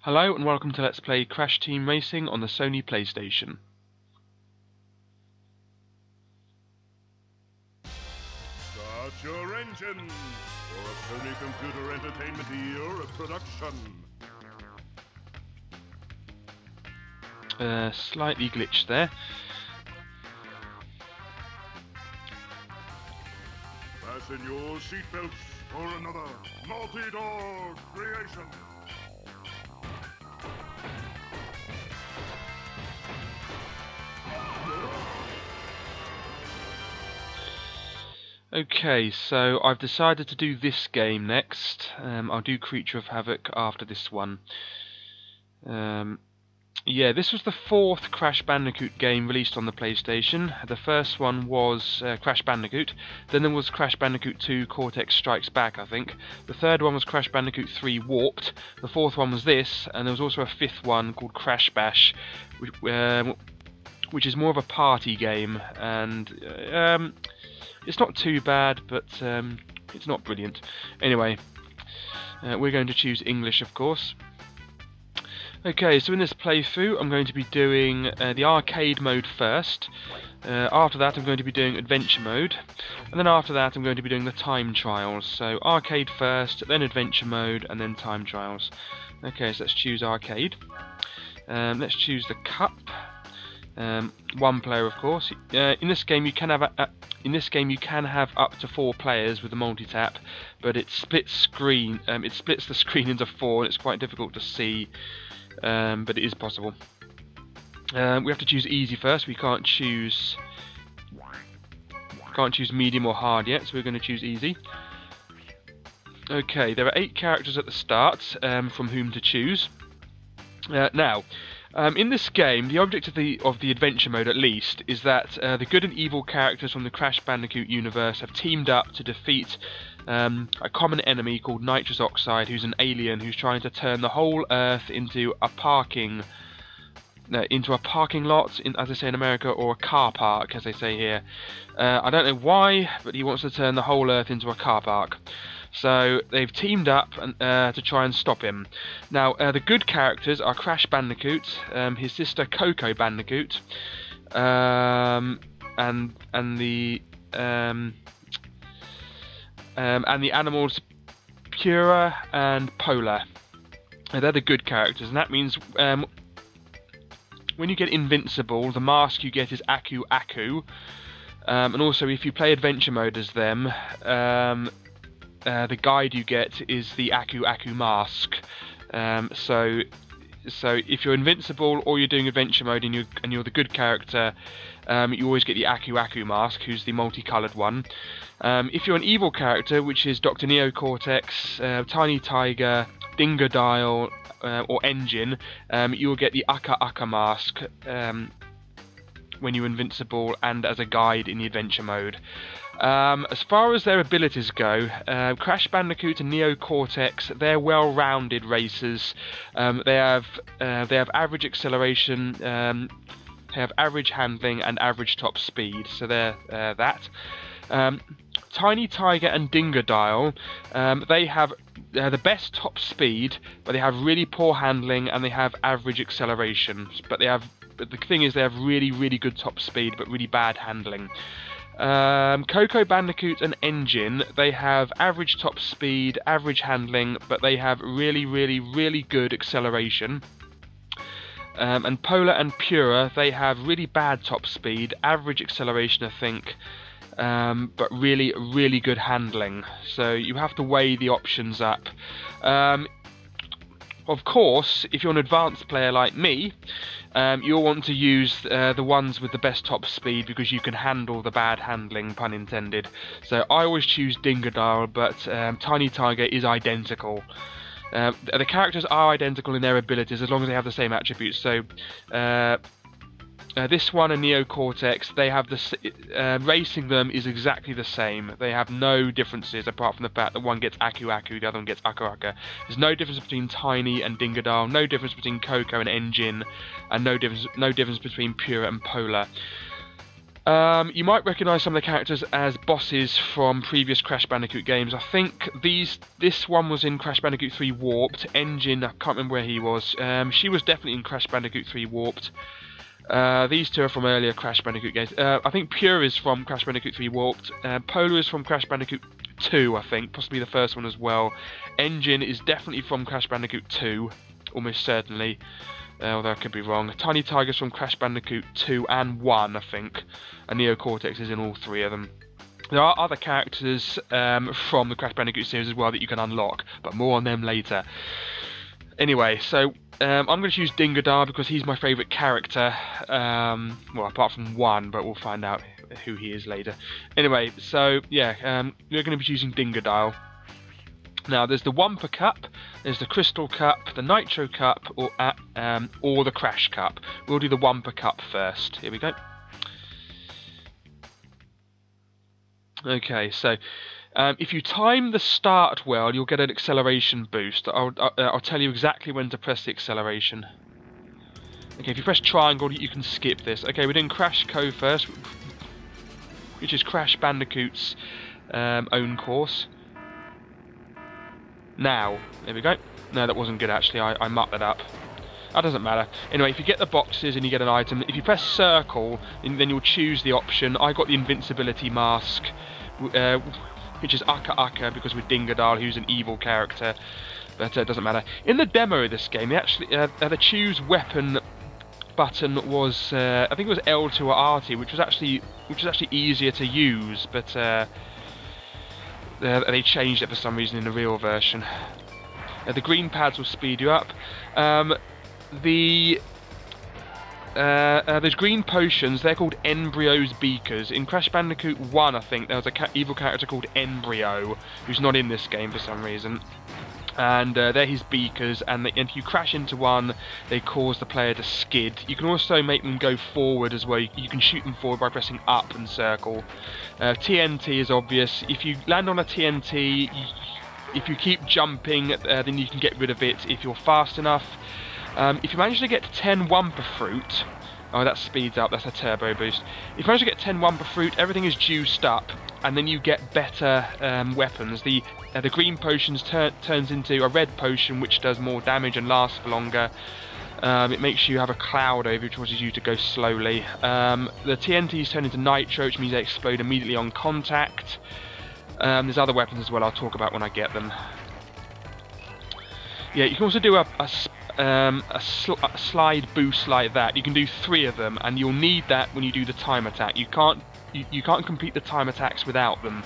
Hello and welcome to Let's Play Crash Team Racing on the Sony Playstation. Start your engines for a Sony Computer Entertainment Europe production. Slightly glitched there. Fasten your seatbelts for another Naughty Dog creation. Okay, so I've decided to do this game next. I'll do Creature of Havoc after this one. Yeah, this was the fourth Crash Bandicoot game released on the PlayStation. The first one was Crash Bandicoot. Then there was Crash Bandicoot 2 Cortex Strikes Back, I think. The third one was Crash Bandicoot 3 Warped. The fourth one was this, and there was also a fifth one called Crash Bash, which is more of a party game, and it's not too bad, but it's not brilliant. Anyway, we're going to choose English, of course. Okay, so in this playthrough I'm going to be doing the arcade mode first. After that I'm going to be doing adventure mode, and then after that I'm going to be doing the time trials. So arcade first, then adventure mode, and then time trials. Okay, so let's choose arcade. Let's choose the cup. One player, of course. In this game you can have up to 4 players with the multi-tap, but it splits screen. It splits the screen into 4, and it's quite difficult to see. But it is possible. We have to choose easy first. We can't choose medium or hard yet, so we're going to choose easy. Okay, there are 8 characters at the start from whom to choose. Now, in this game, the object of the adventure mode, at least, is that the good and evil characters from the Crash Bandicoot universe have teamed up to defeat a common enemy called nitrous oxide, who's an alien who's trying to turn the whole Earth into a parking lot, as they say in America, or a car park, as they say here. I don't know why, but he wants to turn the whole Earth into a car park. So they've teamed up to try and stop him. Now, the good characters are Crash Bandicoot, his sister Coco Bandicoot, and the animals Pura and Polar. They're the good characters, and that means when you get invincible, the mask you get is Aku Aku, and also if you play adventure mode as them, the guide you get is the Aku Aku mask. So if you're invincible or you're doing adventure mode and you're the good character, you always get the Aku Aku mask, who's the multicoloured one. If you're an evil character, which is Dr. Neo Cortex, Tiny Tiger, Dingo Dial, or Engine, you will get the Aka Aka mask when you're invincible and as a guide in the adventure mode. As far as their abilities go, Crash Bandicoot and Neo Cortex, they're well-rounded racers. They have average acceleration, they have average handling and average top speed, so they're that. Tiny Tiger and Dingo Dial, they have the best top speed, but they have really poor handling and they have average acceleration. But the thing is, they have really, really good top speed, but really bad handling. Coco Bandicoot and Engine, they have average top speed, average handling, but they have really, really, really good acceleration. And Polar and Pura, they have really bad top speed, average acceleration, I think, but really, really good handling. So you have to weigh the options up. Of course, if you're an advanced player like me, you'll want to use the ones with the best top speed because you can handle the bad handling, pun intended. So I always choose Dingo Dial, but Tiny Tiger is identical. The characters are identical in their abilities as long as they have the same attributes. So this one and Neo Cortex, they have racing them is exactly the same. They have no differences apart from the fact that one gets Aku Aku, the other one gets Aka Aka. There's no difference between Tiny and Dingo Dial, no difference between Coco and Engine, and no difference between Pura and Polar. You might recognise some of the characters as bosses from previous Crash Bandicoot games. I think this one was in Crash Bandicoot 3 Warped. Engine, I can't remember where he was. She was definitely in Crash Bandicoot 3 Warped. These two are from earlier Crash Bandicoot games. I think Pure is from Crash Bandicoot 3 Warped. Polar is from Crash Bandicoot 2, I think, possibly the first one as well. Engine is definitely from Crash Bandicoot 2, almost certainly. Although I could be wrong. Tiny Tiger's from Crash Bandicoot 2 and 1, I think. And Neo Cortex is in all three of them. There are other characters from the Crash Bandicoot series as well that you can unlock, but more on them later. Anyway, so I'm going to choose Dingo because he's my favourite character. Well, apart from one, but we'll find out who he is later. Anyway, so yeah, we're going to be choosing Dingo. Now, there's the Wumpa Cup, there's the Crystal Cup, the Nitro Cup, or the Crash Cup. We'll do the Wumpa Cup first. Here we go. Okay, so if you time the start well, you'll get an acceleration boost. I'll tell you exactly when to press the acceleration. Okay, if you press triangle, you can skip this. Okay, we're doing Crash Co first, which is Crash Bandicoot's own course. Now, there we go. No, that wasn't good actually, I mucked that up. That doesn't matter. Anyway, if you get the boxes and you get an item, if you press circle, then you'll choose the option. I got the invincibility mask, which is Aka Aka, because we're Dingo, who's an evil character, but it doesn't matter. In the demo of this game, they actually, the choose weapon button was, I think it was L2 or RT, which was actually easier to use, but they changed it for some reason in the real version. The green pads will speed you up. There's green potions, they're called Embryo's Beakers. In Crash Bandicoot 1, I think, there was an evil character called Embryo, who's not in this game for some reason. And they're his beakers, and if you crash into one, they cause the player to skid. You can also make them go forward as well. You can shoot them forward by pressing up and circle. TNT is obvious. If you land on a TNT, if you keep jumping, then you can get rid of it if you're fast enough. If you manage to get to 10 Wumpa Fruit, oh, that speeds up, that's a turbo boost. If you manage to get 10 Wumpa Fruit, everything is juiced up, and then you get better weapons. The green potions turns into a red potion, which does more damage and lasts for longer. It makes you have a cloud over, which causes you to go slowly. The TNTs turn into nitro, which means they explode immediately on contact. There's other weapons as well, I'll talk about when I get them. Yeah, you can also do a slide boost like that. You can do 3 of them, and you'll need that when you do the time attack. You can't complete the time attacks without them,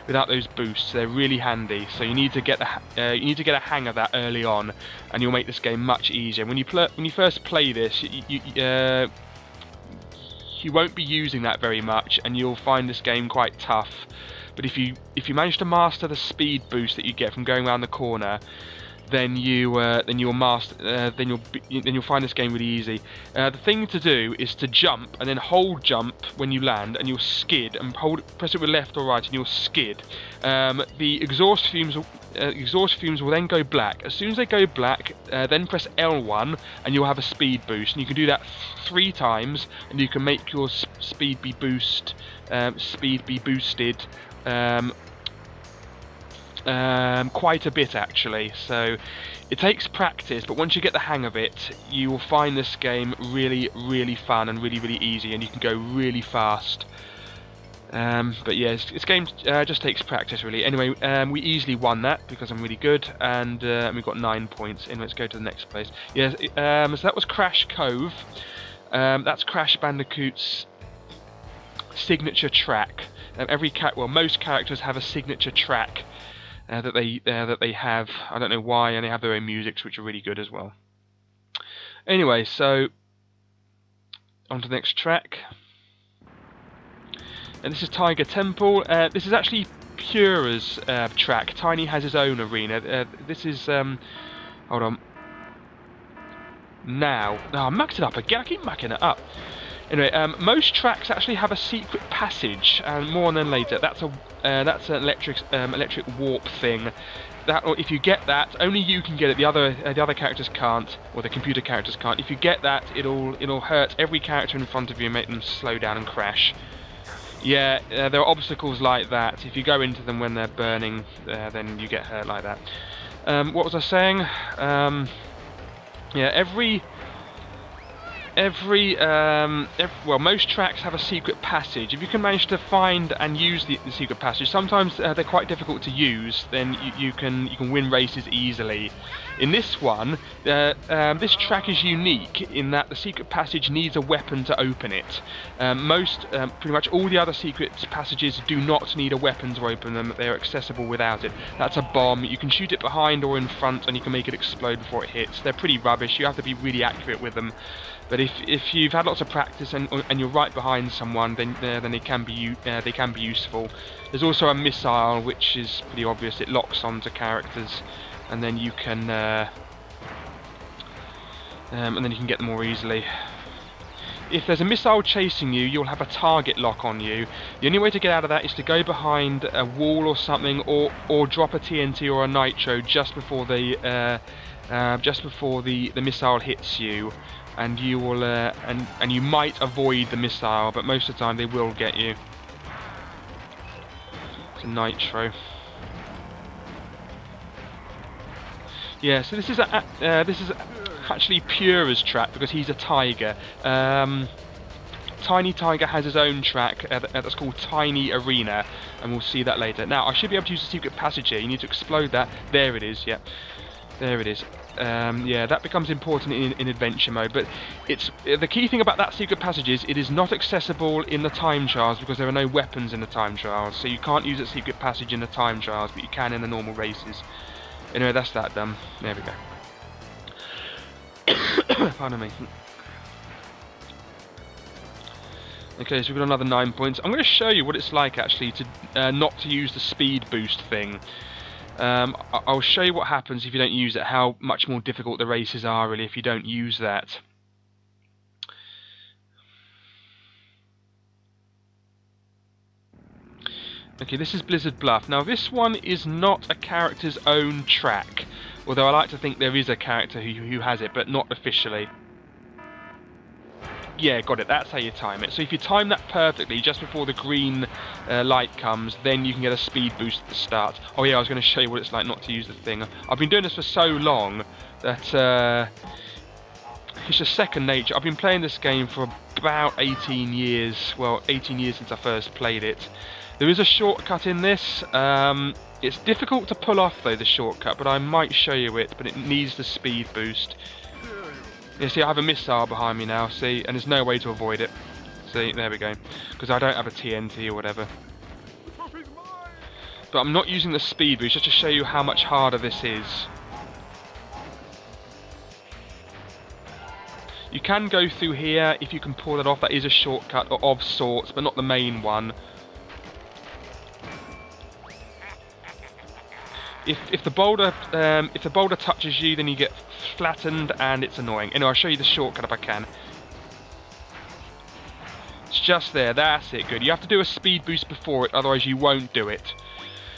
without those boosts. They're really handy. So you need to get a hang of that early on, and you'll make this game much easier. When you first play this, you won't be using that very much, and you'll find this game quite tough. But if you manage to master the speed boost that you get from going around the corner, then you'll find this game really easy. The thing to do is to jump and then hold jump when you land, and you'll skid, and press it with left or right and you'll skid. The exhaust fumes will then go black. As soon as they go black, then press L1 and you'll have a speed boost, and you can do that 3 times, and you can make your speed be boosted quite a bit actually. So it takes practice, but once you get the hang of it, you will find this game really, really fun and really, really easy, and you can go really fast. But yeah, this game just takes practice really. Anyway, we easily won that because I'm really good, and we've got 9 points. Anyway, let's go to the next place. Yeah, so that was Crash Cove. That's Crash Bandicoot's signature track. Most characters have a signature track that they have. I don't know why, and they have their own musics, which are really good as well. Anyway, so on to the next track. And this is Tiger Temple. This is actually Pura's track. Tiny has his own arena. This is hold on. Now, I mucked it up again. I keep mucking it up. Anyway, most tracks actually have a secret passage, and more on them later. That's an electric warp thing. If you get that, only you can get it. The other characters can't, or the computer characters can't. If you get that, it'll hurt every character in front of you and make them slow down and crash. Yeah, there are obstacles like that. If you go into them when they're burning, then you get hurt like that. What was I saying? Yeah, well, most tracks have a secret passage. If you can manage to find and use the secret passage, sometimes they're quite difficult to use. Then you can win races easily. In this one, this track is unique in that the secret passage needs a weapon to open it. Pretty much all the other secret passages do not need a weapon to open them. They're accessible without it. That's a bomb. You can shoot it behind or in front, and you can make it explode before it hits. They're pretty rubbish. You have to be really accurate with them. But if you've had lots of practice and you're right behind someone, then they can be useful. There's also a missile, which is pretty obvious. It locks onto characters, and then you can get them more easily. If there's a missile chasing you, you'll have a target lock on you. The only way to get out of that is to go behind a wall or something, or drop a TNT or a nitro just before the missile hits you. And you will, and you might avoid the missile, but most of the time they will get you. It's a nitro. Yeah, so this is actually Pura's track because he's a tiger. Tiny Tiger has his own track that's called Tiny Arena, and we'll see that later. Now I should be able to use the secret passage here. You need to explode that. There it is. Yeah, there it is. Yeah, that becomes important in adventure mode, but the key thing about that secret passage is it is not accessible in the time trials because there are no weapons in the time trials, so you can't use that secret passage in the time trials, but you can in the normal races. Anyway, that's that done. There we go. Pardon me. Okay, so we've got another 9 points. I'm going to show you what it's like actually to not to use the speed boost thing. I'll show you what happens if you don't use it, how much more difficult the races are really if you don't use that. Okay, this is Blizzard Bluff. Now this one is not a character's own track, although I like to think there is a character who has it, but not officially. Yeah, got it, that's how you time it. So if you time that perfectly just before the green light comes, then you can get a speed boost at the start. Oh yeah, I was going to show you what it's like not to use the thing. I've been doing this for so long that it's just second nature. I've been playing this game for about 18 years. Well, 18 years since I first played it. There is a shortcut in this. It's difficult to pull off though, the shortcut, but I might show you it, but it needs the speed boost. Yeah, see, I have a missile behind me now, see, and there's no way to avoid it. See, there we go. Because I don't have a TNT or whatever. But I'm not using the speed boost, just to show you how much harder this is. You can go through here if you can pull that off. That is a shortcut of sorts, but not the main one. If the boulder touches you, then you get flattened and it's annoying. Anyway, I'll show you the shortcut if I can. It's just there. That's it. Good. You have to do a speed boost before it, otherwise you won't do it.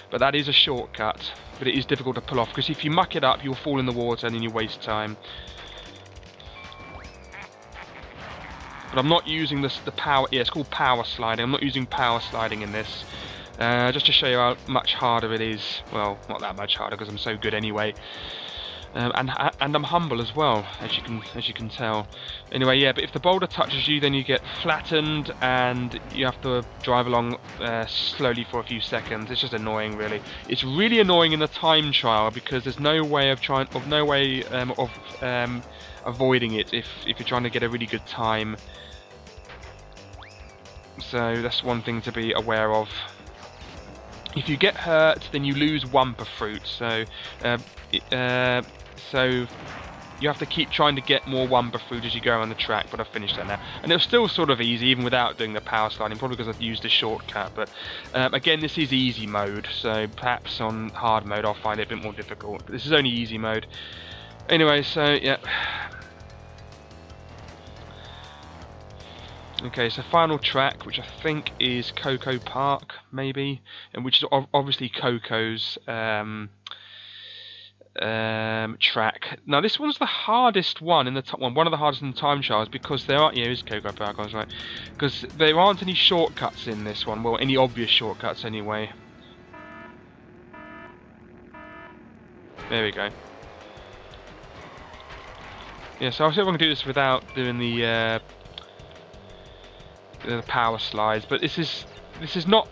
But that is a shortcut. But it is difficult to pull off because if you muck it up, you'll fall in the water and then you waste time. But I'm not using the power. Yeah, it's called power sliding. I'm not using power sliding in this. Just to show you how much harder it is. Well, not that much harder because I'm so good anyway. And I'm humble as well, as you can tell. Anyway, yeah. But if the boulder touches you, then you get flattened, and you have to drive along slowly for a few seconds. It's just annoying, really. It's really annoying in the time trial because there's no way of avoiding it if you're trying to get a really good time. So that's one thing to be aware of. If you get hurt, then you lose Wumpa Fruit, so you have to keep trying to get more Wumpa Fruit as you go around the track, but I've finished that now. And it was still sort of easy, even without doing the power sliding, probably because I've used a shortcut, but again, this is easy mode, so perhaps on hard mode I'll find it a bit more difficult, but this is only easy mode. Anyway, so, yeah. Okay, so final track, which I think is Coco Park, maybe, and which is obviously Coco's track. Now this one's the hardest one in the one of the hardest in the time trials because there aren't. Yeah, it's Coco Park, I was right. Because there aren't any shortcuts in this one. Well, any obvious shortcuts anyway. There we go. Yeah, so I'll see if I can do this without doing the power slides. But this is not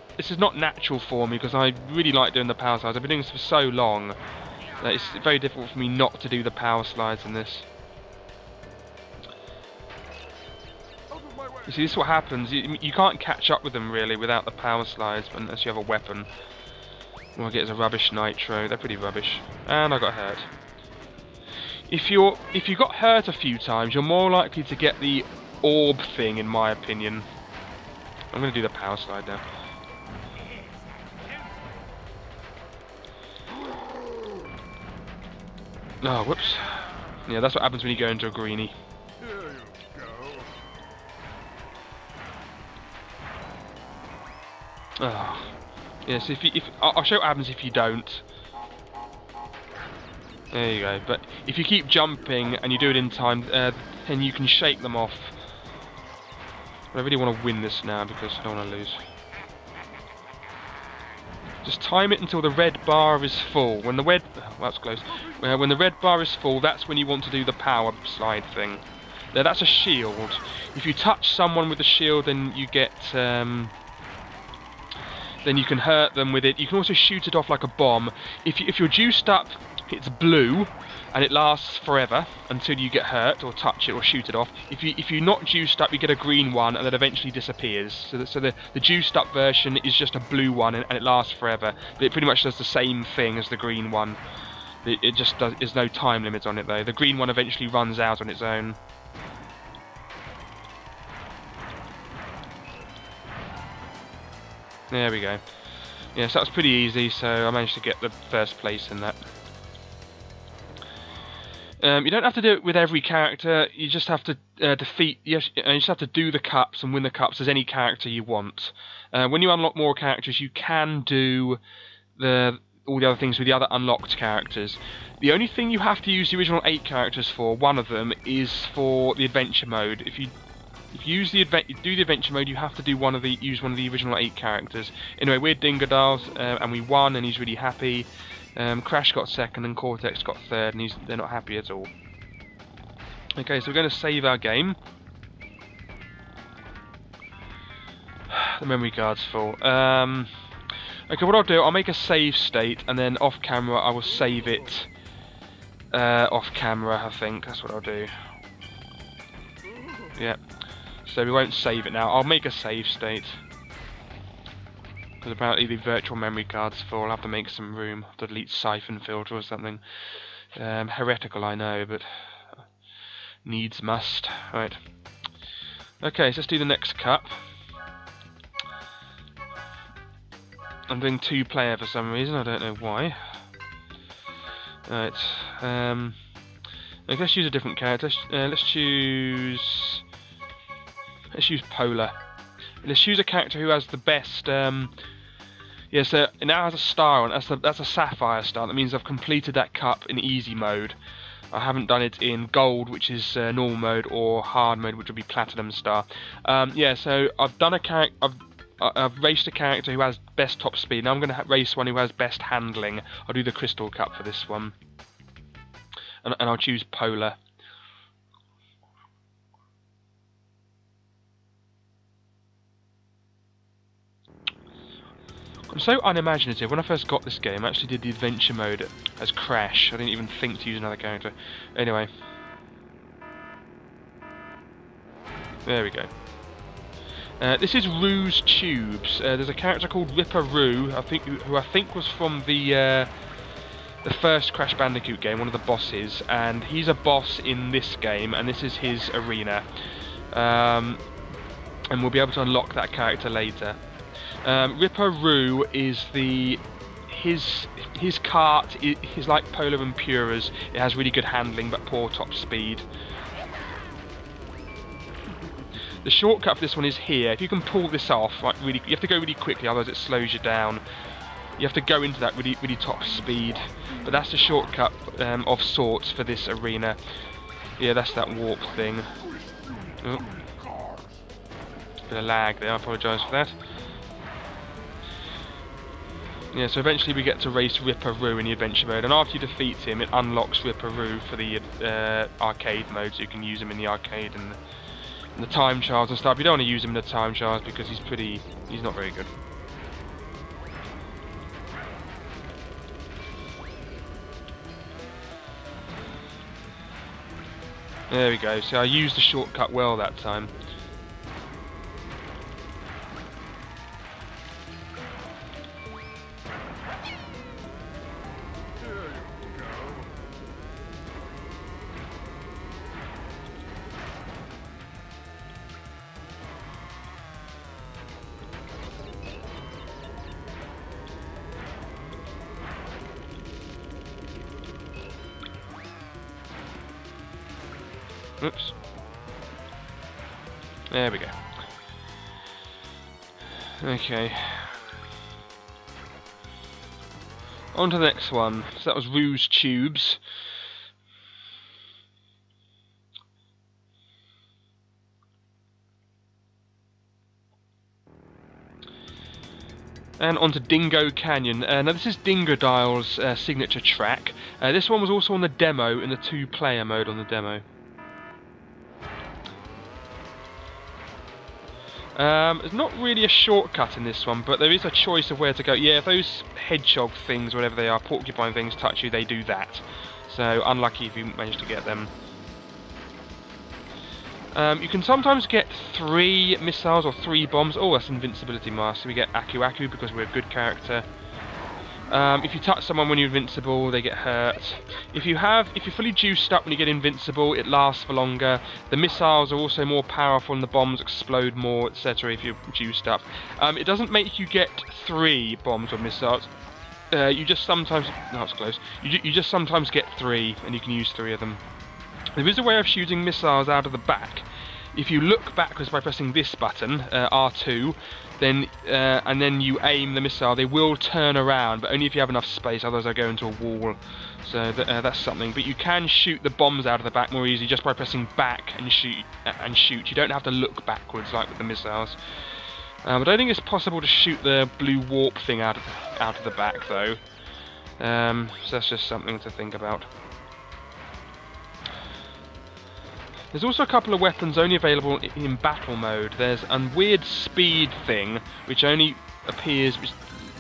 natural for me because I really like doing the power slides. I've been doing this for so long. It's very difficult for me not to do the power slides in this. You see, this is what happens. You can't catch up with them really without the power slides unless you have a weapon. All I get is a rubbish nitro. They're pretty rubbish. And I got hurt. If you got hurt a few times, you're more likely to get the orb thing, in my opinion. I'm going to do the power slide now. Oh, whoops. Yeah, that's what happens when you go into a greenie. Here you go. Oh. Yes, I'll show what happens if you don't. There you go. But if you keep jumping and you do it in time, then you can shake them off. But I really want to win this now because I don't want to lose. Just time it until the red bar is full. When the red... well, that's close. When the red bar is full, that's when you want to do the power slide thing. Now, that's a shield. If you touch someone with the shield, then you get... then you can hurt them with it. You can also shoot it off like a bomb. If you're juiced up, it's blue, and it lasts forever until you get hurt or touch it or shoot it off. If you're not juiced up, you get a green one, and that eventually disappears. So the juiced up version is just a blue one, and it lasts forever. But it pretty much does the same thing as the green one. It just does. There's no time limit on it though. The green one eventually runs out on its own. There we go. Yeah, so that was pretty easy, so I managed to get the first place in that. You don't have to do it with every character, you just have to you just have to do the cups and win the cups as any character you want. When you unlock more characters, you can do all the other things with the other unlocked characters. The only thing you have to use the original 8 characters for, one of them, is for the adventure mode. If you do the adventure mode, you have to do use one of the original 8 characters. Anyway, we're Dingo and we won, and he's really happy. Crash got second, and Cortex got third, and they're not happy at all. Okay, so we're going to save our game. The memory card's full. Okay, what I'll do, I'll make a save state, and then off camera I will save it. Off camera, I think that's what I'll do. Yeah. So we won't save it now. I'll make a save state. Because apparently the virtual memory card's full. I'll have to make some room. I'll delete siphon filter or something. Heretical, I know, but needs must. Right. Okay, so let's do the next cup. I'm doing 2-player for some reason. I don't know why. Right. Okay, let's use a different character. Let's choose Polar. Let's choose a character who has the best. Yeah, so it now has a star on it. That's a sapphire star. That means I've completed that cup in easy mode. I haven't done it in gold, which is normal mode, or hard mode, which would be platinum star. Yeah, so I've done a character. I've raced a character who has best top speed. Now I'm going to race one who has best handling. I'll do the crystal cup for this one, and I'll choose Polar. I'm so unimaginative. When I first got this game, I actually did the adventure mode as Crash. I didn't even think to use another character. Anyway. There we go. This is Roo's Tubes. There's a character called Ripper Roo, who I think was from the first Crash Bandicoot game, one of the bosses, and he's a boss in this game, and this is his arena. And we'll be able to unlock that character later. Ripper Roo is his cart is like Polar and Pura's. It has really good handling but poor top speed. The shortcut for this one is here. If you can pull this off, like you have to go really quickly, otherwise it slows you down. You have to go into that really top speed. but that's a shortcut of sorts for this arena. Yeah, that's that warp thing. Oh. Bit of lag there, I apologise for that. Yeah, so eventually we get to race Ripperoo in the adventure mode, and after you defeat him, it unlocks Ripperoo for the arcade mode, so you can use him in the arcade and the time trials and stuff. You don't want to use him in the time trials because he's not very good. There we go, so I used the shortcut well that time. Oops. There we go. Okay. On to the next one. So that was Rouge Tubes. And on to Dingo Canyon. Now this is Dingo Dial's signature track. This one was also on the demo, in the 2-player mode on the demo. There's not really a shortcut in this one, but there is a choice of where to go. Yeah, if those hedgehog things, whatever they are, porcupine things, touch you, they do that. So, unlucky if you manage to get them. You can sometimes get 3 missiles or 3 bombs. Oh, that's invincibility mask. So we get Aku Aku because we're a good character. If you touch someone when you're invincible, they get hurt. If you're fully juiced up when you get invincible, it lasts for longer. The missiles are also more powerful and the bombs explode more, etc. if you're juiced up. It doesn't make you get 3 bombs or missiles. You just sometimes... No, that's close. You just sometimes get 3, and you can use 3 of them. There is a way of shooting missiles out of the back. If you look backwards by pressing this button, R2, then and then you aim the missile, they will turn around, but only if you have enough space, otherwise they'll go into a wall. So that's something. But you can shoot the bombs out of the back more easily just by pressing back and shoot. You don't have to look backwards like with the missiles. I don't think it's possible to shoot the blue warp thing out of the back though. So that's just something to think about. There's also a couple of weapons only available in battle mode. There's a weird speed thing, which only appears, which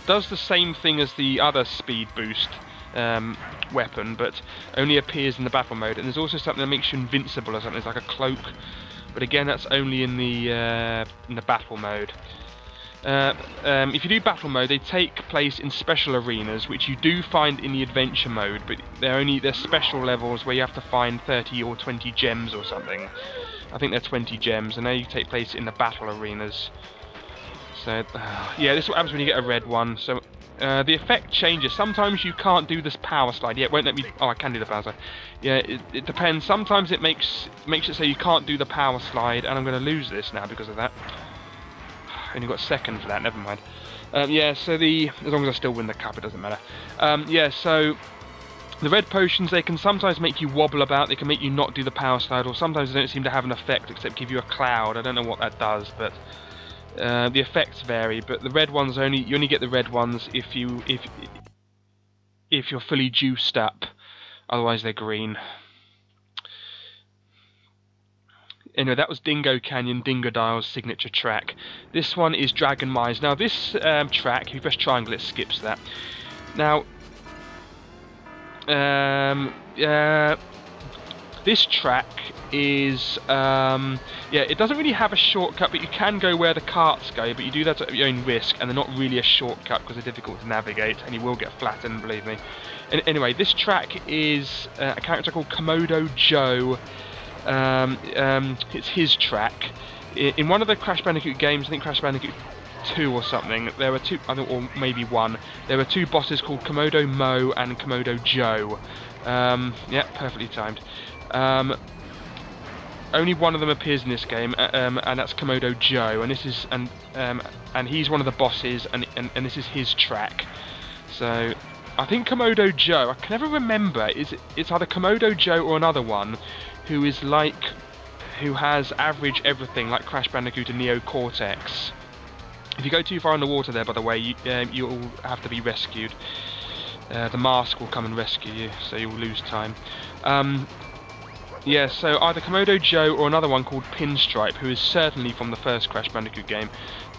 does the same thing as the other speed boost weapon, but only appears in the battle mode. And there's also something that makes you invincible or something. It's like a cloak, but again, that's only in the battle mode. If you do battle mode, they take place in special arenas, which you do find in the adventure mode, but they're special levels where you have to find 30 or 20 gems or something. I think they're 20 gems, and they take place in the battle arenas. So, yeah, this is what happens when you get a red one. So, the effect changes. Sometimes you can't do this power slide. Yeah, it won't let me... Oh, I can do the power slide. Yeah, it depends. Sometimes it makes it so you can't do the power slide, and I'm going to lose this now because of that. Only got second for that, never mind. Yeah, so as long as I still win the cup, it doesn't matter. Yeah, so the red potions, they can sometimes make you wobble about, they can make you not do the power slide, or sometimes they don't seem to have an effect except give you a cloud. I don't know what that does, but the effects vary. But the red ones you only get the red ones if you're fully juiced up. Otherwise, they're green. Anyway, that was Dingo Canyon, Dingo Dial's signature track. This one is Dragon Mines. Now, this track, if you press triangle, it skips that. Now, this track is, yeah, it doesn't really have a shortcut, but you can go where the carts go, but you do that at your own risk, and they're not really a shortcut because they're difficult to navigate, and you will get flattened, believe me. Anyway, this track is a character called Komodo Joe. It's his track. In one of the Crash Bandicoot games, I think Crash Bandicoot 2 or something, there were two, I think, or maybe 1, there were 2 bosses called Komodo Mo and Komodo Joe. Yeah, perfectly timed. Only one of them appears in this game, and that's Komodo Joe, and this is and he's one of the bosses, and this is his track. So I think Komodo Joe, I can never remember, it's either Komodo Joe or another one, who is like, who has average everything, like Crash Bandicoot and Neo Cortex. If you go too far in the water there, by the way, you'll have to be rescued. The mask will come and rescue you, so you'll lose time. Yeah, so either Komodo Joe or another one called Pinstripe, who is certainly from the first Crash Bandicoot game.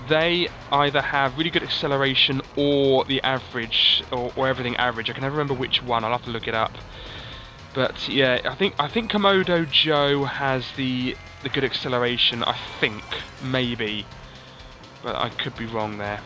They either have really good acceleration or the average, or everything average. I can never remember which one. I'll have to look it up. But yeah, I think Komodo Joe has the good acceleration. I think, maybe, but I could be wrong there.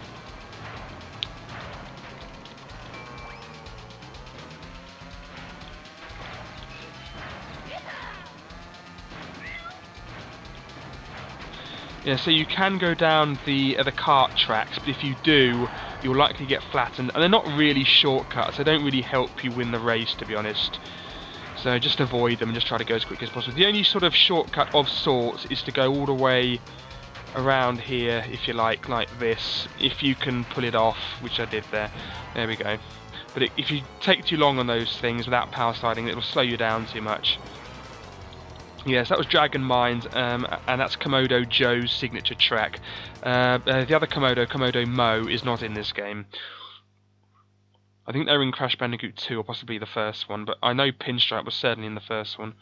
Yeah, so you can go down the kart tracks, but if you do, you'll likely get flattened. And they're not really shortcuts, they don't really help you win the race, to be honest. So just avoid them and just try to go as quick as possible. The only sort of shortcut of sorts is to go all the way around here, if you like this. If you can pull it off, which I did there. There we go. But if you take too long on those things without power sliding, it'll slow you down too much. Yes, that was Dragon Mines, and that's Komodo Joe's signature track. The other Komodo Mo, is not in this game. I think they're in Crash Bandicoot 2, or possibly the first one, but I know Pinstripe was certainly in the first one.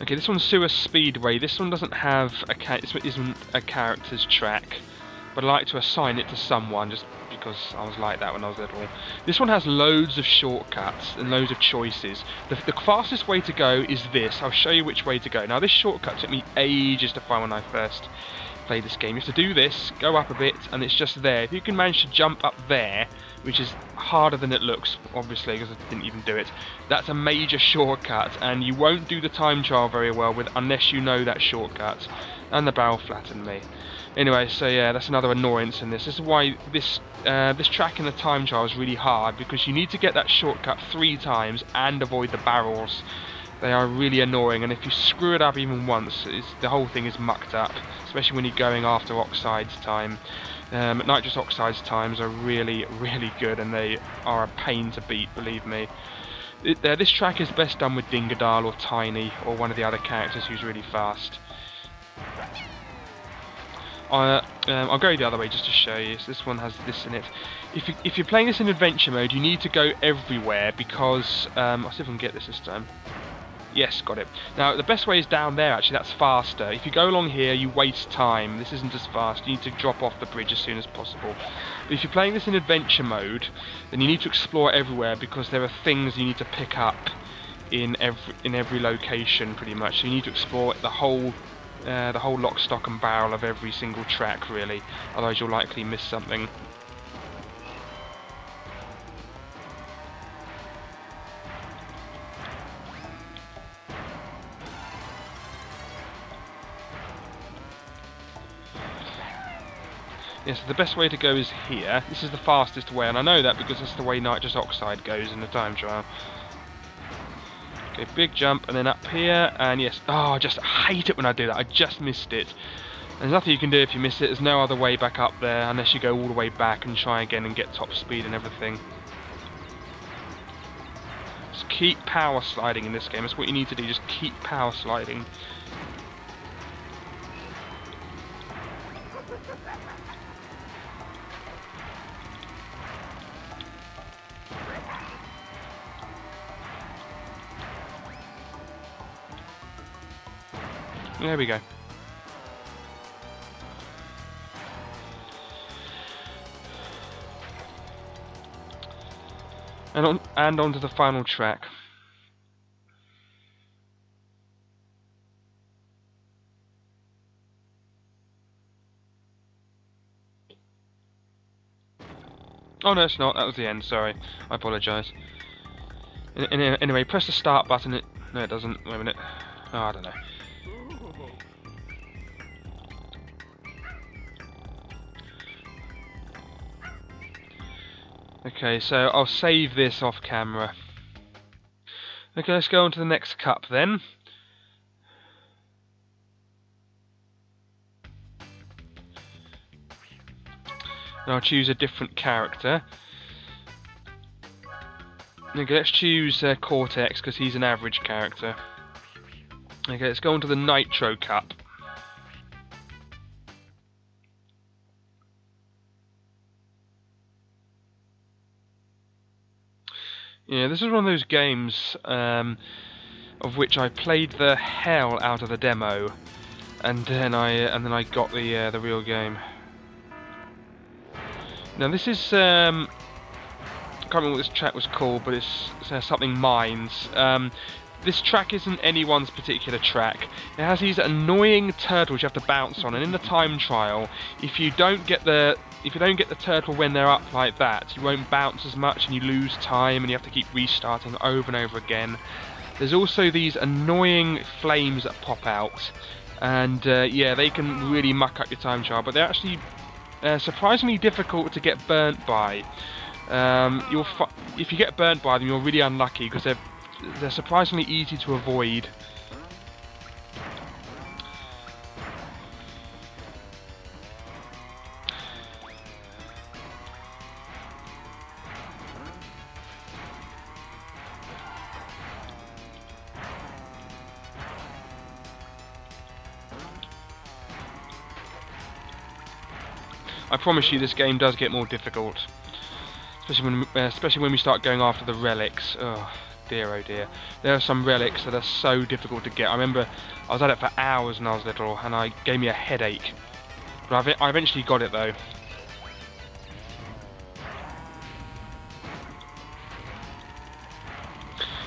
Okay, this one's A Speedway. This one doesn't have this one isn't a character's track, but I like to assign it to someone, just because I was like that when I was little. This one has loads of shortcuts and loads of choices. The fastest way to go is this. I'll show you which way to go. Now this shortcut took me ages to find when I first played this game. You have to do this, go up a bit, and it's just there. If you can manage to jump up there, which is harder than it looks, obviously, because I didn't even do it, that's a major shortcut, and you won't do the time trial very well with unless you know that shortcut. And the barrel flattened me. Anyway, so yeah, that's another annoyance in this. This is why this track in the time trial is really hard, because you need to get that shortcut 3 times and avoid the barrels. They are really annoying, and if you screw it up even once, the whole thing is mucked up, especially when you're going after oxides time. Nitrous oxides times are really, really good, and they are a pain to beat, believe me. This track is best done with Dingodile or Tiny, or one of the other characters who's really fast. I'll go the other way just to show you. So this one has this in it. If you're playing this in adventure mode, you need to go everywhere, because I'll see if I can get this time. Yes, got it. Now the best way is down there. Actually, that's faster. If you go along here, you waste time. This isn't as fast. You need to drop off the bridge as soon as possible. But if you're playing this in adventure mode, then you need to explore everywhere, because there are things you need to pick up in every location, pretty much. So you need to explore the whole lock, stock and barrel of every single track, really, otherwise you'll likely miss something. Yes, so the best way to go is here. This is the fastest way, and I know that because that's the way nitrous oxide goes in the time trial. Okay, big jump, and then up here, and yes, oh, I just hate it when I do that. I just missed it. There's nothing you can do if you miss it. There's no other way back up there unless you go all the way back and try again and get top speed and everything. Just keep power sliding in this game. That's what you need to do. Just keep power sliding. There we go. And on to the final track. Oh no, it's not. That was the end. Sorry, I apologise. Anyway, press the start button. No, it doesn't. Wait a minute. Oh, I don't know. Okay, so I'll save this off camera. Okay, let's go on to the next cup then. And I'll choose a different character. Okay, let's choose Cortex, because he's an average character. Okay, let's go on to the Nitro Cut. Yeah, this is one of those games of which I played the hell out of the demo, and then I got the real game. Now this is I can't remember what this track was called, but it's something Mines. This track isn't anyone's particular track. It has these annoying turtles you have to bounce on, and in the time trial, if you don't get the turtle when they're up like that, you won't bounce as much and you lose time and you have to keep restarting over and over again. There's also these annoying flames that pop out, and yeah, they can really muck up your time trial, but they're actually surprisingly difficult to get burnt by. If you get burnt by them, you're really unlucky, because they're surprisingly easy to avoid. I promise you, this game does get more difficult, especially when we start going after the relics. Oh dear, oh dear. There are some relics that are so difficult to get. I remember I was at it for hours when I was little, and it gave me a headache. But I eventually got it though.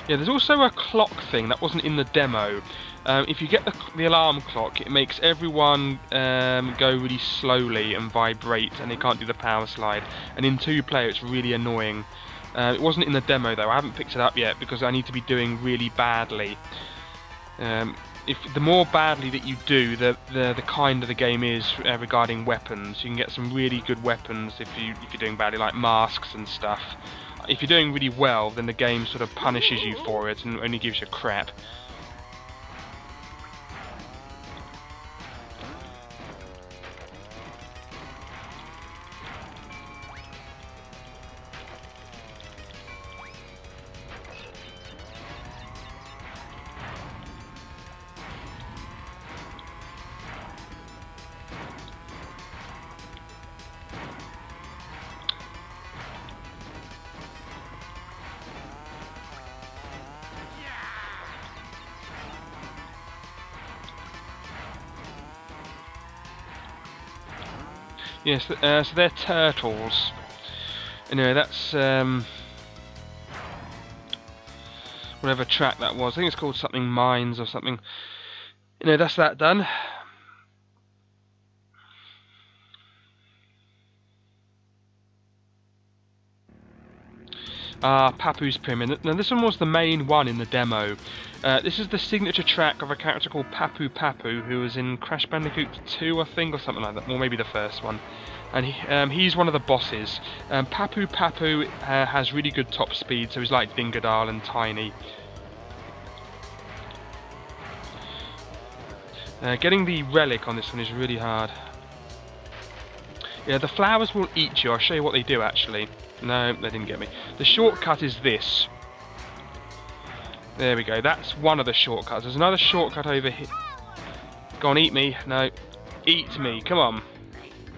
Yeah, there's also a clock thing that wasn't in the demo. If you get the alarm clock, it makes everyone go really slowly and vibrate, and they can't do the power slide. And in 2-player, it's really annoying. It wasn't in the demo though. I haven't picked it up yet because I need to be doing really badly. The more badly that you do, the kinder the game is regarding weapons. You can get some really good weapons if you're doing badly, like masks and stuff. If you're doing really well, then the game sort of punishes you for it and only gives you crap. Yes, so they're turtles. Anyway, that's whatever track that was. I think it's called something Mines or something. That's that done. Pappus Pyramid. Now this one was the main one in the demo. This is the signature track of a character called Pappu, who was in Crash Bandicoot 2, I think, or something like that, or maybe the first one. And he's one of the bosses. Pappu has really good top speed, so he's like Dingodile and tiny. Getting the relic on this one is really hard. Yeah, the flowers will eat you. I'll show you what they do actually. No, they didn't get me. The shortcut is this. There we go. That's one of the shortcuts. There's another shortcut over here. Go on, eat me. No. Eat me. Come on.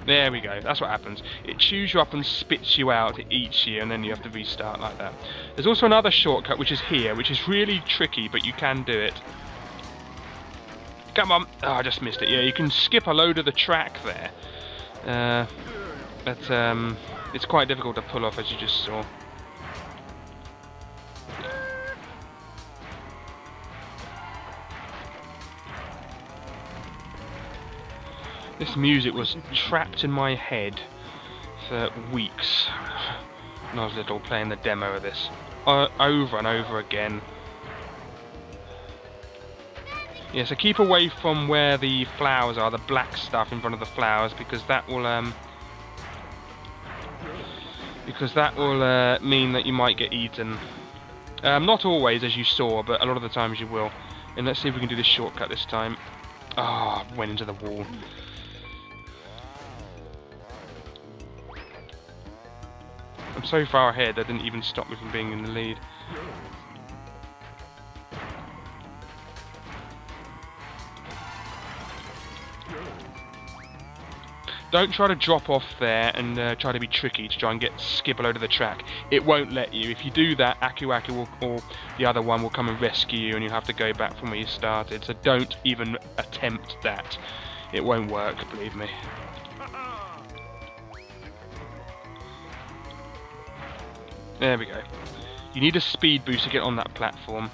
There we go. That's what happens. It chews you up and spits you out. It eats you, and then you have to restart like that. There's also another shortcut, which is here, which is really tricky, but you can do it. Come on. Oh, I just missed it. Yeah, you can skip a load of the track there. But it's quite difficult to pull off, as you just saw. This music was trapped in my head for weeks when I was little, playing the demo of this over and over again. Yeah, so keep away from where the flowers are, the black stuff in front of the flowers, because that will mean that you might get eaten. Not always, as you saw, but a lot of the times you will. And let's see if we can do this shortcut this time. Ah, went into the wall. I'm so far ahead that didn't even stop me from being in the lead. Don't try to drop off there and try to be tricky to try and skip a load of the track. It won't let you. If you do that, Aku Aku or the other one will come and rescue you, and you'll have to go back from where you started. So don't even attempt that. It won't work, believe me. There we go. You need a speed boost to get on that platform.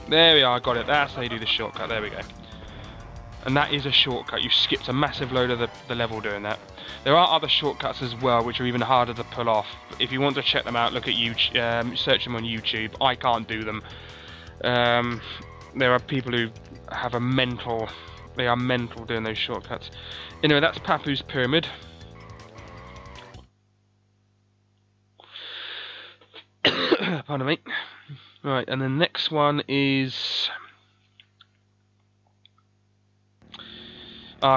There we are, got it. That's how you do the shortcut. There we go. And that is a shortcut. You skipped a massive load of the level doing that. There are other shortcuts as well, which are even harder to pull off. If you want to check them out, look at YouTube, search them on YouTube. I can't do them. There are people who have a mental... They are mental doing those shortcuts. Anyway, that's Pappus Pyramid. Pardon me. Right, and the next one is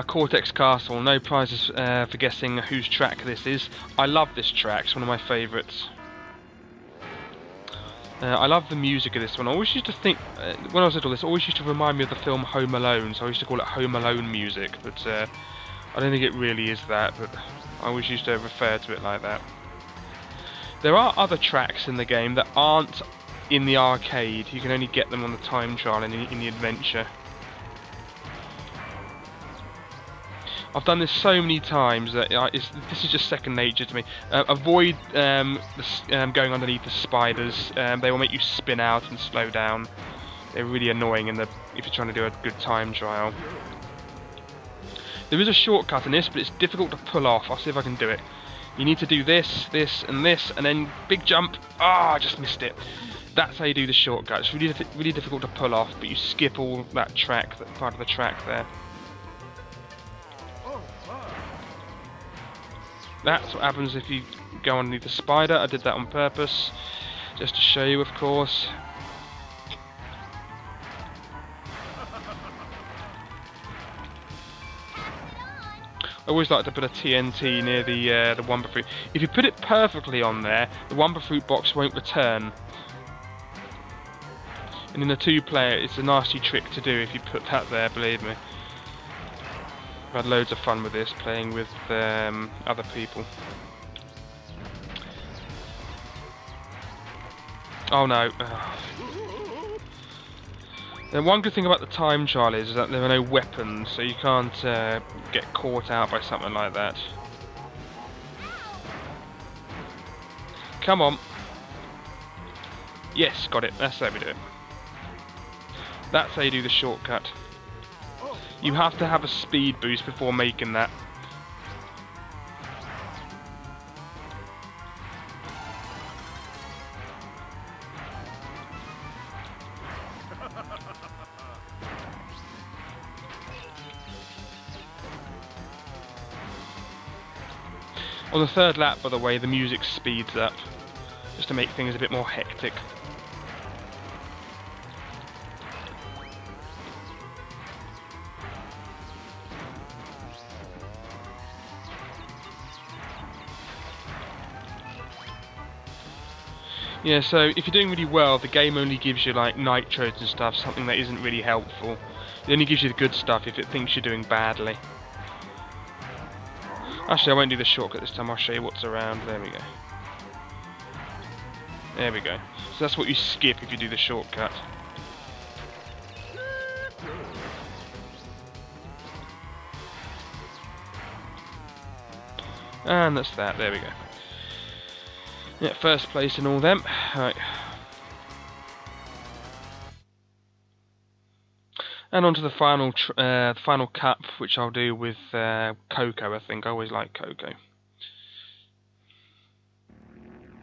Cortex Castle. No prizes for guessing whose track this is. I love this track, it's one of my favourites. I love the music of this one. I always used to think, when I was little, this always used to remind me of the film Home Alone, so I used to call it Home Alone music, but I don't think it really is that, but I always used to refer to it like that. There are other tracks in the game that aren't in the arcade. You can only get them on the time trial and in the adventure. I've done this so many times that this is just second nature to me. Avoid going underneath the spiders. They will make you spin out and slow down. They're really annoying if you're trying to do a good time trial. There is a shortcut in this, but it's difficult to pull off. I'll see if I can do it. You need to do this, this, and this, and then big jump. Ah, I just missed it. That's how you do the shortcut. It's really difficult to pull off, but you skip all that track, that part of the track there. That's what happens if you go underneath the spider. I did that on purpose, just to show you, of course. I always like to put a TNT near the Wumpa Fruit. If you put it perfectly on there, the Wumpa Fruit box won't return. And in a two-player, it's a nasty trick to do if you put that there, believe me. I've had loads of fun with this, playing with other people. Oh no. And one good thing about the time trial is that there are no weapons, so you can't get caught out by something like that. Come on. Yes, got it. That's how we do it. That's how you do the shortcut. You have to have a speed boost before making that. On the third lap, by the way, the music speeds up, just to make things a bit more hectic. Yeah, so if you're doing really well, the game only gives you like nitros and stuff, something that isn't really helpful. It only gives you the good stuff if it thinks you're doing badly. Actually, I won't do the shortcut this time, I'll show you what's around. There we go. There we go. So that's what you skip if you do the shortcut. And that's that, there we go. Yeah, first place in all them. Right. And on to the final cup, which I'll do with Coco, I think. I always like Coco.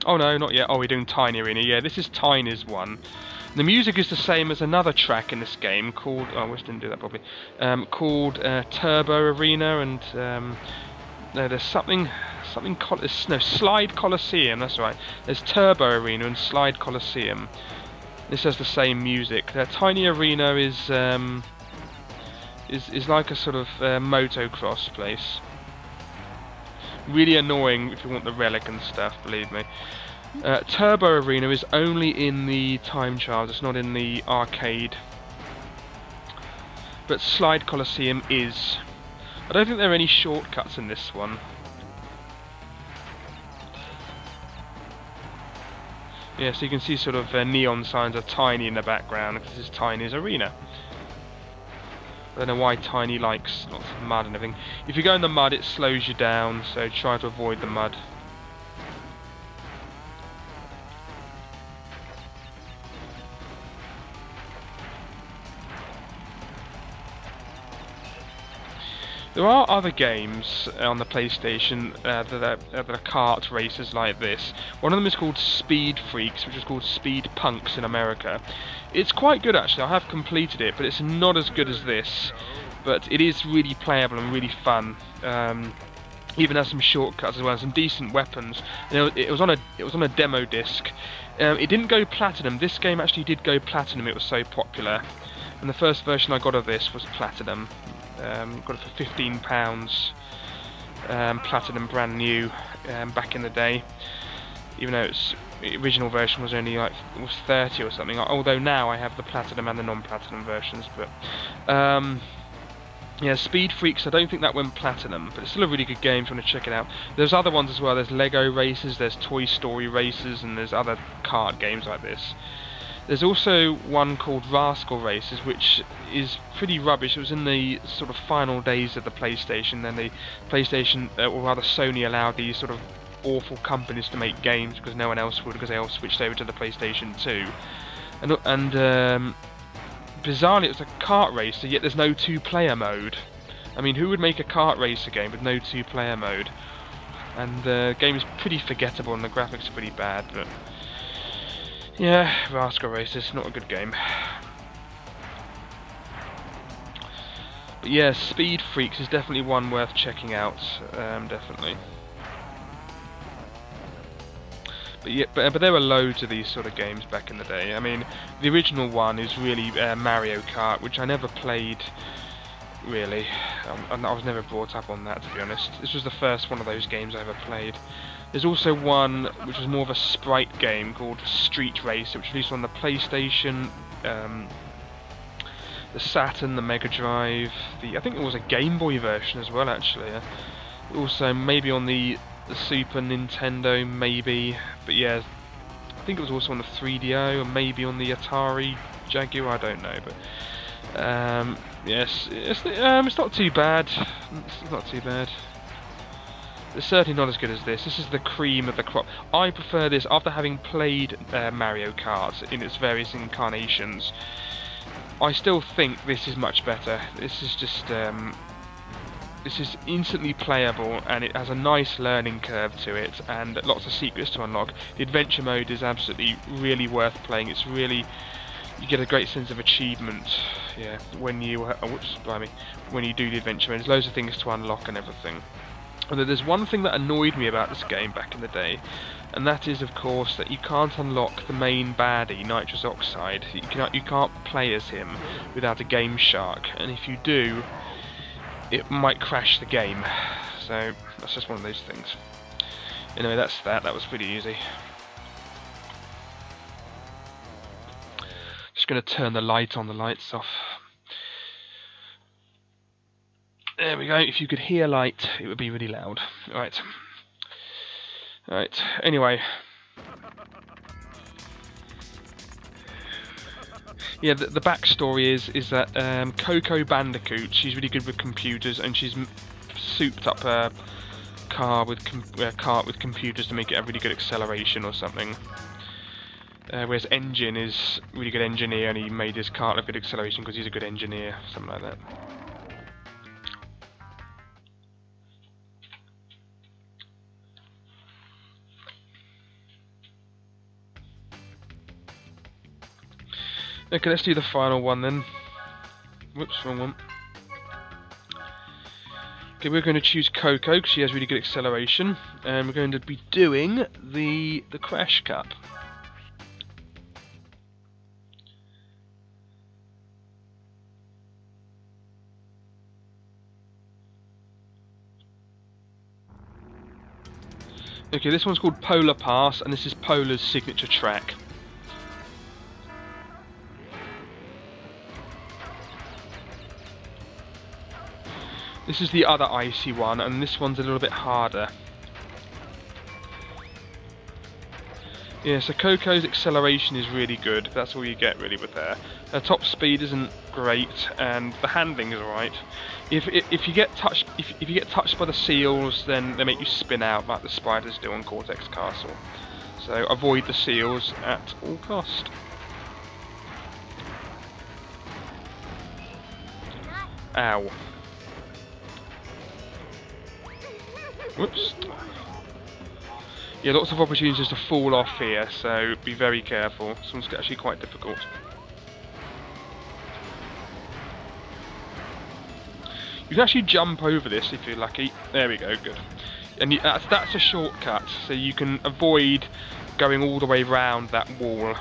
Oh no, not yet. Oh, we're doing Tiny Arena. Yeah, this is Tiny's one. The music is the same as another track in this game called... Oh, I wish I didn't do that properly. Called Turbo Arena, and no, there's something... No, Slide Colosseum, that's right. There's Turbo Arena and Slide Colosseum. This has the same music. Tiny Arena is is like a sort of motocross place. Really annoying if you want the relic and stuff, believe me. Turbo Arena is only in the time trials, it's not in the arcade. But Slide Colosseum is. I don't think there are any shortcuts in this one. Yeah, so you can see sort of neon signs are tiny in the background because this is Tiny's arena. I don't know why Tiny likes lots of mud and everything. If you go in the mud, it slows you down, so try to avoid the mud. There are other games on the PlayStation that are kart races like this. One of them is called Speed Freaks, which is called Speed Punks in America. It's quite good actually, I have completed it, but it's not as good as this. But it is really playable and really fun. Even has some shortcuts as well, some decent weapons. It was on a demo disc. It didn't go platinum. This game actually did go platinum. It was so popular. And the first version I got of this was platinum. Got it for £15, platinum, brand new, back in the day. Even though the original version was only like was 30 or something. Although now I have the platinum and the non-platinum versions. But yeah, Speed Freaks. I don't think that went platinum, but it's still a really good game if you want to check it out. There's other ones as well. There's Lego races, there's Toy Story races, and there's other kart games like this. There's also one called Rascal Races, which is pretty rubbish. It was in the sort of final days of the PlayStation. Then the PlayStation, or rather Sony, allowed these sort of awful companies to make games because no one else would, because they all switched over to the PlayStation 2. And bizarrely, it was a kart racer, yet there's no two-player mode. I mean, who would make a kart racer game with no two-player mode? And the game is pretty forgettable and the graphics are pretty bad, but yeah, Rascal Races, not a good game. But yeah, Speed Freaks is definitely one worth checking out, definitely. But yeah, but there were loads of these sort of games back in the day. I mean, the original one is really Mario Kart, which I never played, really. I was never brought up on that, to be honest. This was the first one of those games I ever played. There's also one which was more of a sprite game called Street Racer, which was released on the PlayStation, the Saturn, the Mega Drive, I think it was a Game Boy version as well, actually. Also, maybe on the Super Nintendo, maybe. But yeah, I think it was also on the 3DO, or maybe on the Atari Jaguar, I don't know. But yes, it's not too bad. It's not too bad. It's certainly not as good as this. This is the cream of the crop. I prefer this after having played Mario Kart in its various incarnations. I still think this is much better. This is just this is instantly playable, and it has a nice learning curve to it, and lots of secrets to unlock. The adventure mode is absolutely really worth playing. It's really, you get a great sense of achievement, yeah, when you when you do the adventure mode. There's loads of things to unlock and everything. And there's one thing that annoyed me about this game back in the day, and that is, of course, that you can't unlock the main baddie, Nitrous Oxide. You can't play as him without a Game Shark, and if you do, it might crash the game. So that's just one of those things. Anyway, that's that. That was pretty easy. Just going to turn the light on, the lights off. There we go. If you could hear light, it would be really loud. Right. Right. Anyway. Yeah, the backstory is that Coco Bandicoot, she's really good with computers, and she's souped up her cart with computers to make it have really good acceleration or something. Whereas Engine is a really good engineer, and he made his cart have good acceleration because he's a good engineer, something like that. Okay, let's do the final one then. Whoops, wrong one. Okay, we're going to choose Coco because she has really good acceleration, and we're going to be doing the Crash Cup. Okay, this one's called Polar Pass, and this is Polar's signature track. This is the other icy one, and this one's a little bit harder. Yeah, so Coco's acceleration is really good. That's all you get really with her. Her top speed isn't great, and the handling is alright. If you get touched by the seals, then they make you spin out like the spiders do on Cortex Castle. So avoid the seals at all cost. Ow. Whoops. Yeah, lots of opportunities to fall off here, so be very careful. This one's actually quite difficult. You can actually jump over this if you're lucky. There we go, good. And that's a shortcut, so you can avoid going all the way round that wall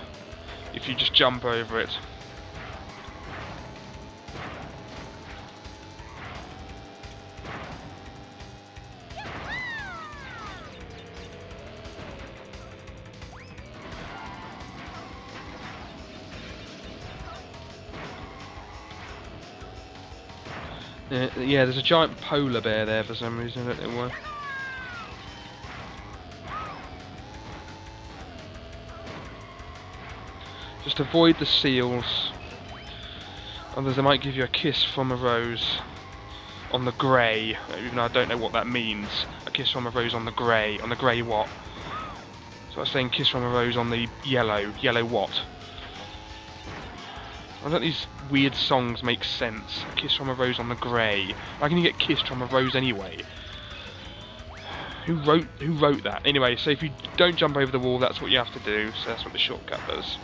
if you just jump over it. Yeah, there's a giant polar bear there for some reason, I don't know why. Just avoid the seals. Others, they might give you a kiss from a rose on the grey, even though I don't know what that means. A kiss from a rose on the grey. On the grey what? So I was saying kiss from a rose on the yellow. Yellow what? I don't think these weird songs make sense. A kiss from a rose on the grey. How can you get kissed from a rose anyway? Who wrote that? Anyway, so if you don't jump over the wall, that's what you have to do. So that's what the shortcut does.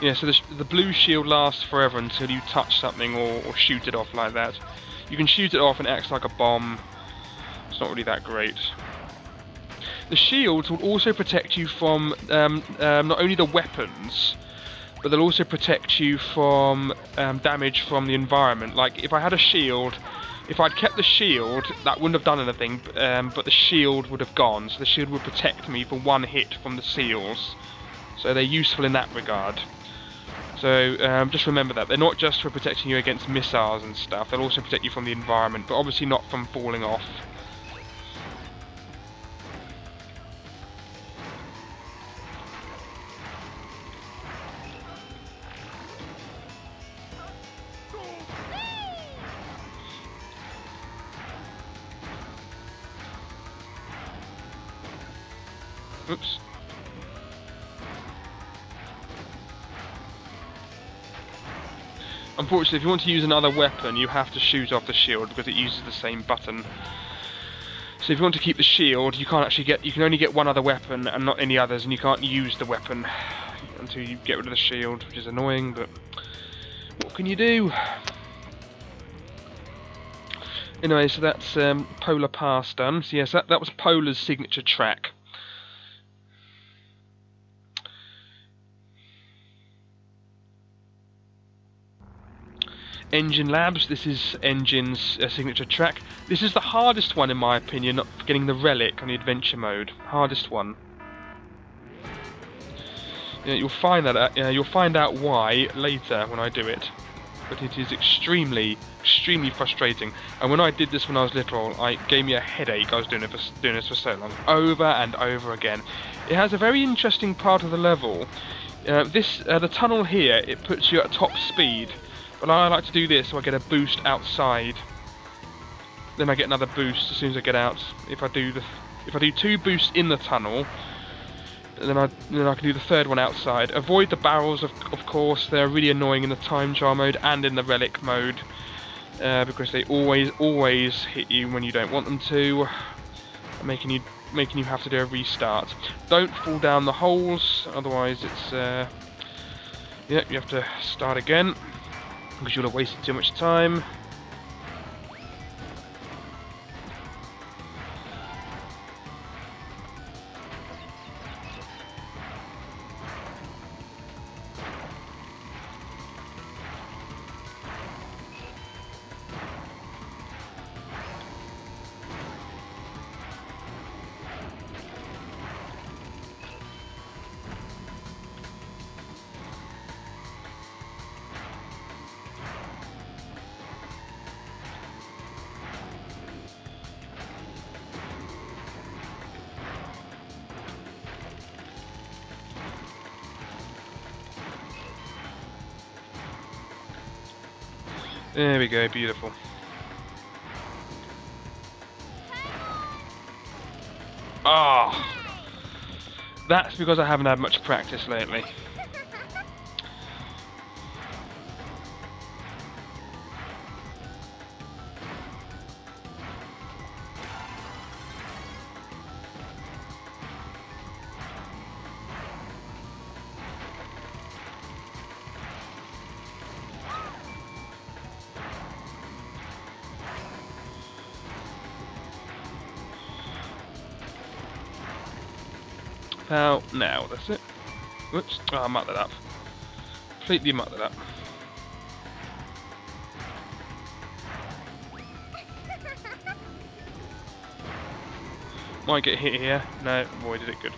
Yeah, so the blue shield lasts forever until you touch something or shoot it off like that. You can shoot it off and it acts like a bomb. It's not really that great. The shields will also protect you from not only the weapons, but they'll also protect you from damage from the environment. Like, if I had a shield, if I'd kept the shield, that wouldn't have done anything, but the shield would have gone. So the shield would protect me for one hit from the seals. So they're useful in that regard. So just remember that. They're not just for protecting you against missiles and stuff, they'll also protect you from the environment, but obviously not from falling off. Oops. Unfortunately, if you want to use another weapon, you have to shoot off the shield because it uses the same button. So if you want to keep the shield, you can't actually you can only get one other weapon and not any others, and you can't use the weapon until you get rid of the shield, which is annoying, but what can you do? Anyway, so that's Polar Pass done. So yes, that was Polar's signature track. Engine Labs, this is Engine's signature track. This is the hardest one in my opinion, not getting the relic on the adventure mode. Hardest one. Yeah, you'll find out why later when I do it. But it is extremely frustrating. And when I did this when I was little, it gave me a headache. I was doing this for so long, over and over again. It has a very interesting part of the level. The tunnel here, it puts you at top speed. But I like to do this so I get a boost outside. Then I get another boost as soon as I get out. If I do two boosts in the tunnel, then I can do the third one outside. Avoid the barrels, of course. They're really annoying in the time trial mode and in the relic mode because they always hit you when you don't want them to, making you have to do a restart. Don't fall down the holes, otherwise it's yeah, you have to start again. Because you'll have wasted too much time. There we go, beautiful. Ah! That's because I haven't had much practice lately. Now, that's it. Whoops. Oh, I mucked that up. Completely mucked that up. Might get hit here. No, avoided it. Good.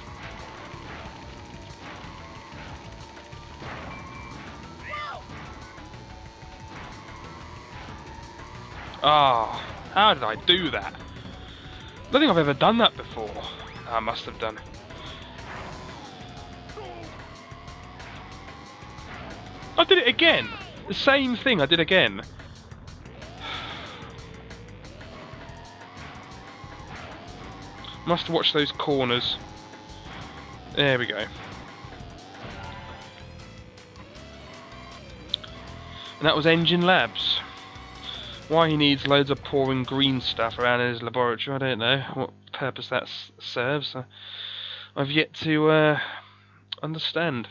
Ah, how did I do that? I don't think I've ever done that before. I must have done. I did it again! The same thing I did again. Must watch those corners. There we go. And that was Engine Labs. Why he needs loads of pouring green stuff around in his laboratory, I don't know what purpose that serves. I've yet to understand.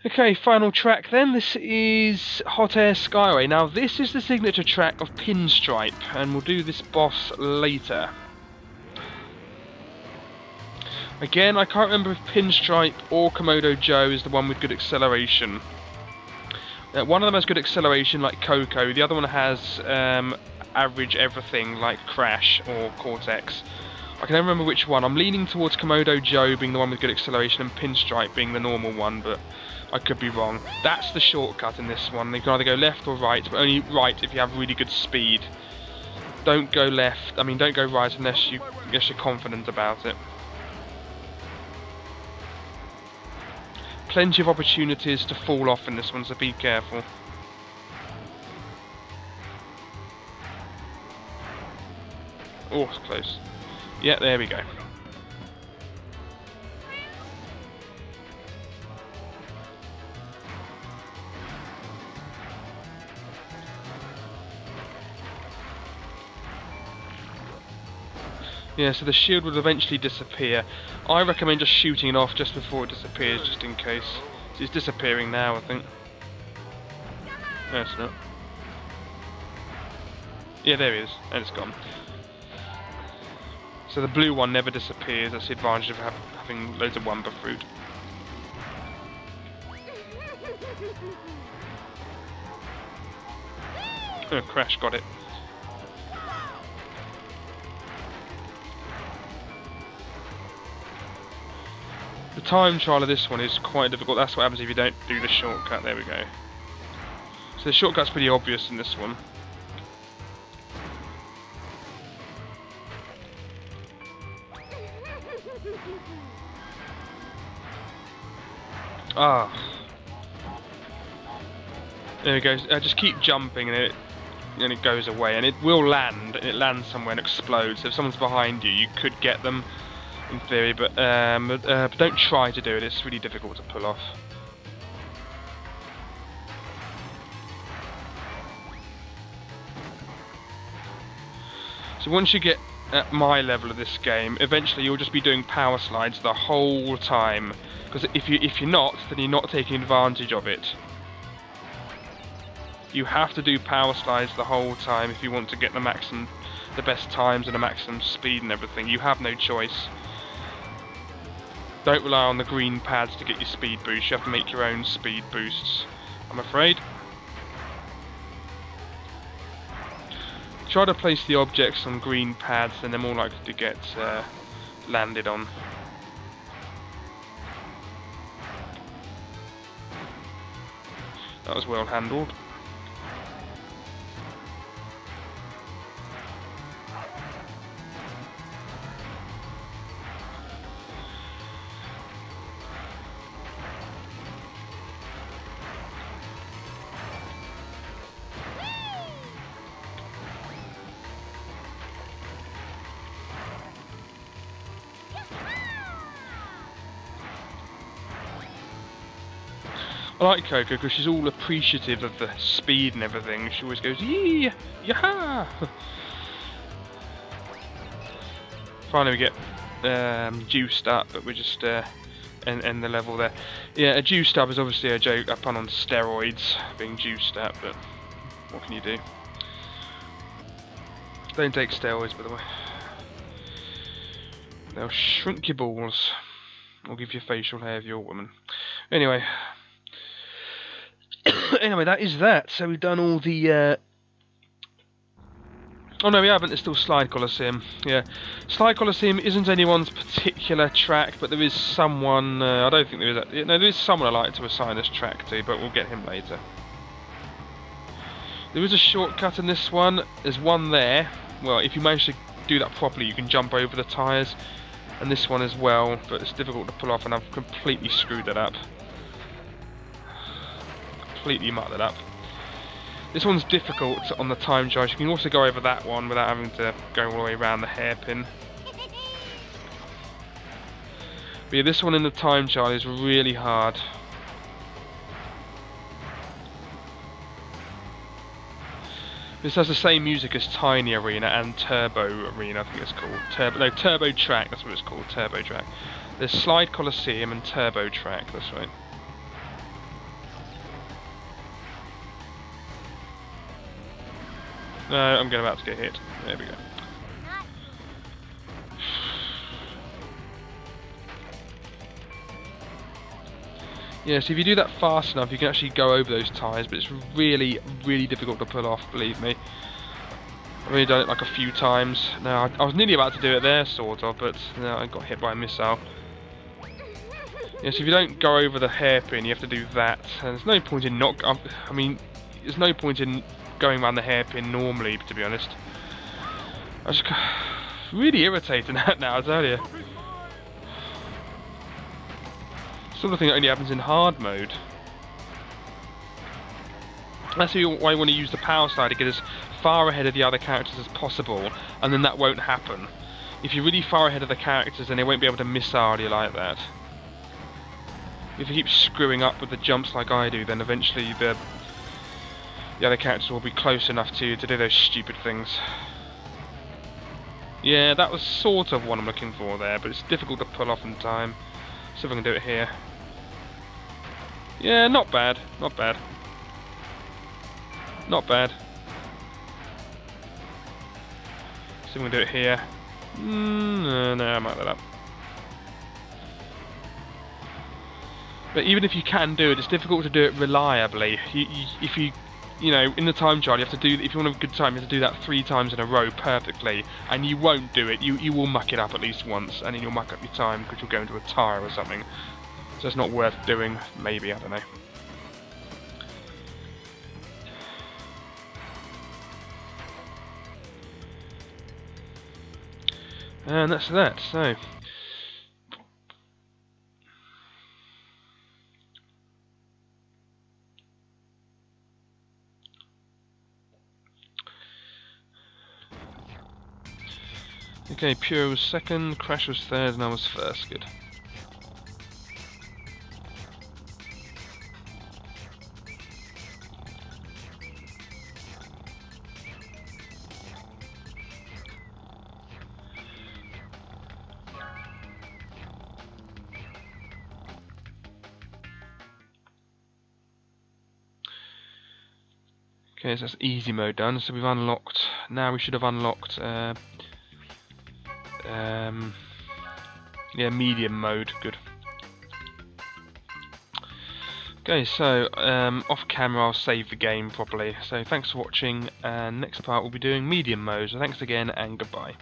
Okay, final track then. This is Hot Air Skyway. Now this is the signature track of Pinstripe, and we'll do this boss later. Again, I can't remember if Pinstripe or Komodo Joe is the one with good acceleration. One of them has good acceleration like Coco, the other one has average everything like Crash or Cortex. I can never remember which one. I'm leaning towards Komodo Joe being the one with good acceleration and Pinstripe being the normal one, but I could be wrong. That's the shortcut in this one. You can either go left or right, but only right if you have really good speed. Don't go left, I mean don't go right unless you're confident about it. Plenty of opportunities to fall off in this one, so be careful. Oh, it's close. Yeah, there we go. Yeah, so the shield will eventually disappear. I recommend just shooting it off just before it disappears, just in case. So it's disappearing now, I think. No, it's not. Yeah, there he is, and it's gone. So the blue one never disappears. That's the advantage of having loads of Wumpa fruit. Oh, Crash got it. The time trial of this one is quite difficult. That's what happens if you don't do the shortcut. There we go. So the shortcut's pretty obvious in this one. Ah. There we go. Just keep jumping and it goes away. And it will land. And it lands somewhere and explodes. So if someone's behind you, you could get them. In theory, but don't try to do it, it's really difficult to pull off. So once you get at my level of this game, eventually you'll just be doing power slides the whole time. Because if you're not, then you're not taking advantage of it. You have to do power slides the whole time if you want to get the best times and the maximum speed and everything. You have no choice. Don't rely on the green pads to get your speed boost. You have to make your own speed boosts, I'm afraid. Try to place the objects on green pads and they're more likely to get landed on. That was well handled. I like Coco because she's all appreciative of the speed and everything. She always goes, yee, yaha! Finally we get juiced up, but we're just end the level there. Yeah, a juiced up is obviously a pun on steroids, being juiced up, but what can you do? Don't take steroids, by the way. They'll shrink your balls, or give you facial hair if you're a woman. Anyway. Anyway, that is that. So we've done all the... Oh no, we haven't. There's still Slide Colosseum. Yeah, Slide Colosseum isn't anyone's particular track, but there is someone. I don't think there is. No, there is someone I like to assign this track to, but we'll get him later. There is a shortcut in this one. There's one there. Well, if you manage to do that properly, you can jump over the tyres, and this one as well. But it's difficult to pull off, and I've completely screwed that up. Completely mucked it up. This one's difficult on the time charge. You can also go over that one without having to go all the way around the hairpin. But yeah, this one in the time charge is really hard. This has the same music as Tiny Arena and Turbo Arena, I think it's called. Turbo Track, that's what it's called, Turbo Track. There's Slide Colosseum and Turbo Track, that's right. No, I'm about to get hit. There we go. Yeah, so if you do that fast enough, you can actually go over those tyres, but it's really, really difficult to pull off, believe me. I've only done it like a few times. Now, I was nearly about to do it there, sort of, but no, I got hit by a missile. Yeah, so if you don't go over the hairpin, you have to do that. And there's no point in not... I mean, there's no point in going around the hairpin normally, to be honest. I was really irritating that now, I tell you. Sort of thing that only happens in hard mode. That's why you want to use the power slide to get as far ahead of the other characters as possible, and then that won't happen. If you're really far ahead of the characters, then they won't be able to missile you like that. If you keep screwing up with the jumps like I do, then eventually the other characters will be close enough to do those stupid things. Yeah, that was sort of what I'm looking for there, but it's difficult to pull off in time. See if I can do it here. Yeah, not bad, not bad. Not bad. See if we can do it here. No, I might let that up. But even if you can do it, it's difficult to do it reliably. If you know, in the time trial, you have to do. If you want a good time, you have to do that 3 times in a row perfectly, and you won't do it. You will muck it up at least once, and then you'll muck up your time because you'll go into a tyre or something. So it's not worth doing. Maybe, I don't know. And that's that. So. Okay, Pure was second, Crash was third, and I was first. Good. Okay, so that's easy mode done. So we've unlocked. Now we should have unlocked. Yeah, medium mode. Good. Okay, so off camera I'll save the game properly. So thanks for watching, and next part we'll be doing medium mode. So thanks again, and goodbye.